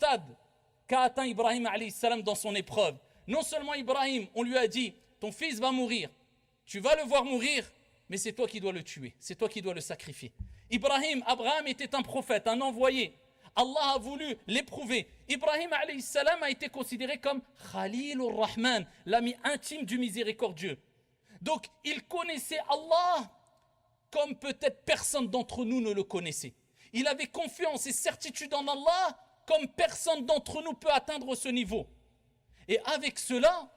stade qu'a atteint Ibrahim alayhi salam dans son épreuve. Non seulement Ibrahim, on lui a dit, ton fils va mourir, tu vas le voir mourir, mais c'est toi qui dois le tuer, c'est toi qui dois le sacrifier. Abraham était un prophète, un envoyé. Allah a voulu l'éprouver. Ibrahim alayhi salam a été considéré comme Khalilur Rahman, l'ami intime du miséricordieux. Donc il connaissait Allah comme peut-être personne d'entre nous ne le connaissait. Il avait confiance et certitude en Allah comme personne d'entre nous peut atteindre ce niveau. Et avec cela,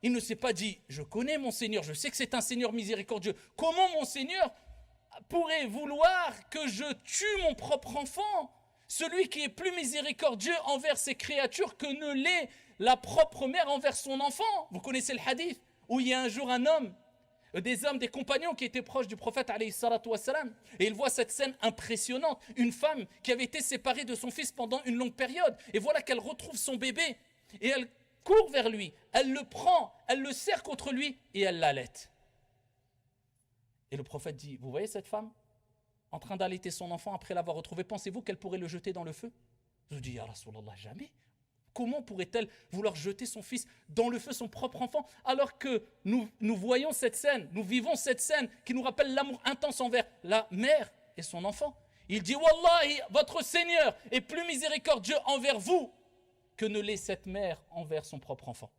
il ne s'est pas dit, je connais mon Seigneur, je sais que c'est un Seigneur miséricordieux. Comment mon Seigneur pourrait vouloir que je tue mon propre enfant, celui qui est plus miséricordieux envers ses créatures que ne l'est la propre mère envers son enfant? Vous connaissez le hadith où il y a un jour un homme, des compagnons qui étaient proches du prophète alayhi salatu wassalam, et il voit cette scène impressionnante, une femme qui avait été séparée de son fils pendant une longue période, et voilà qu'elle retrouve son bébé, et elle court vers lui, elle le prend, elle le serre contre lui, et elle l'allaite. Et le prophète dit, vous voyez cette femme en train d'allaiter son enfant après l'avoir retrouvé, pensez-vous qu'elle pourrait le jeter dans le feu? Je dis, ya Rasulallah, jamais. Comment pourrait-elle vouloir jeter son fils dans le feu, son propre enfant, alors que nous voyons cette scène, nous vivons cette scène qui nous rappelle l'amour intense envers la mère et son enfant. Il dit, Wallahi, votre Seigneur est plus miséricordieux envers vous que ne l'est cette mère envers son propre enfant.